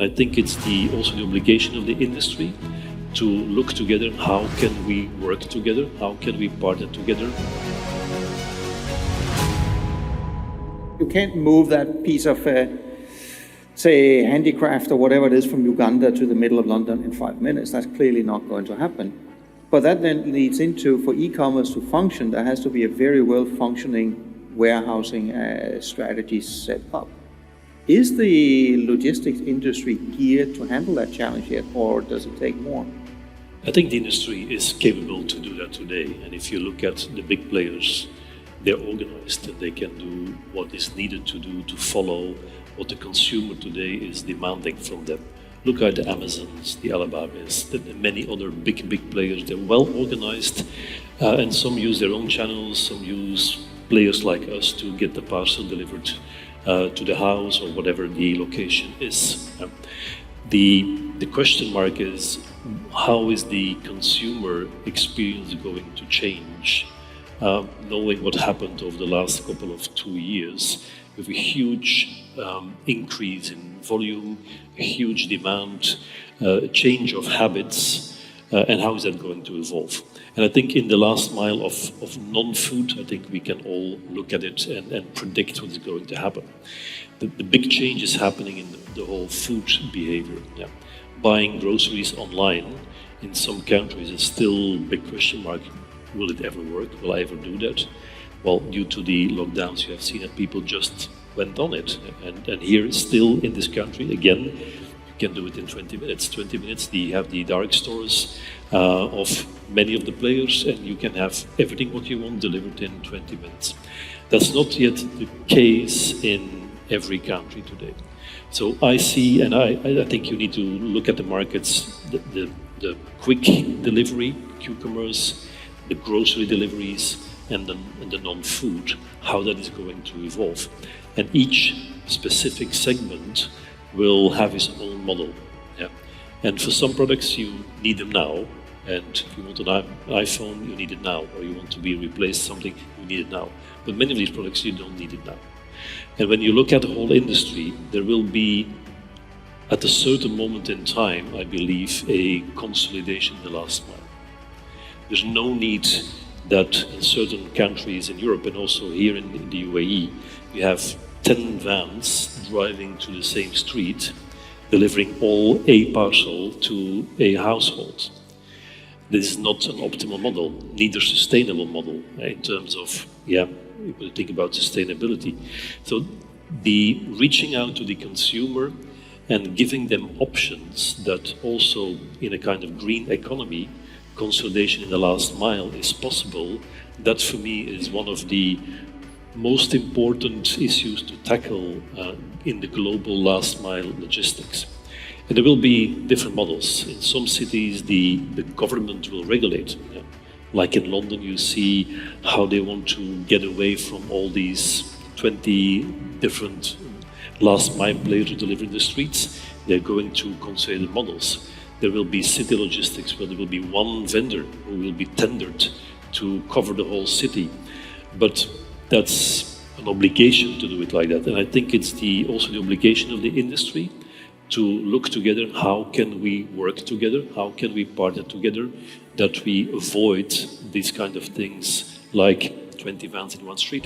I think it's also the obligation of the industry to look together, how can we work together, how can we partner together. You can't move that piece of, say, handicraft or whatever it is from Uganda to the middle of London in 5 minutes. That's clearly not going to happen. But that then leads into, for e-commerce to function, there has to be a very well-functioning warehousing strategy set up. Is the logistics industry geared to handle that challenge yet, or does it take more? I think the industry is capable to do that today. And if you look at the big players, they're organized and they can do what is needed to do to follow what the consumer today is demanding from them. Look at the Amazons, the Alibabas, the many other big players. They're well organized, and some use their own channels, some use players like us to get the parcel delivered to the house or whatever the location is. The question mark is, how is the consumer experience going to change? Knowing what happened over the last couple of 2 years, with a huge increase in volume, a huge demand, a change of habits, and how is that going to evolve? And I think in the last mile of non-food, I think we can all look at it and predict what is going to happen. The big change is happening in the whole food behavior. Yeah. Buying groceries online in some countries is still a big question mark. Will it ever work? Will I ever do that? Well, due to the lockdowns, you have seen that people just went on it. And here, still in this country, again, you can do it in 20 minutes. 20 minutes, you have the dark stores of many of the players, and you can have everything what you want delivered in 20 minutes. That's not yet the case in every country today. So I see, and I think you need to look at the markets, the quick delivery, Q-commerce, the grocery deliveries, and the non-food, how that is going to evolve. And each specific segment will have its own model. Yeah. And for some products, you need them now. And if you want an iPhone, you need it now. Or you want to be replaced something, you need it now. But many of these products, you don't need it now. And when you look at the whole industry, there will be, at a certain moment in time, I believe, a consolidation in the last mile. There's no need that in certain countries in Europe and also here in the UAE, you have 10 vans driving to the same street, delivering all a parcel to a household. This is not an optimal model, neither sustainable model in terms of, when you think about sustainability. So the reaching out to the consumer and giving them options that also in a kind of green economy, consolidation in the last mile is possible. That for me is one of the most important issues to tackle in the global last mile logistics. And there will be different models. In some cities, the government will regulate. Yeah. Like in London, you see how they want to get away from all these 20 different last mile players who deliver in the streets. They're going to consolidated models. There will be city logistics where there will be one vendor who will be tendered to cover the whole city. But that's an obligation to do it like that. And I think it's also the obligation of the industry to look together, how can we work together, how can we partner together, that we avoid these kind of things like 20 vans in one street.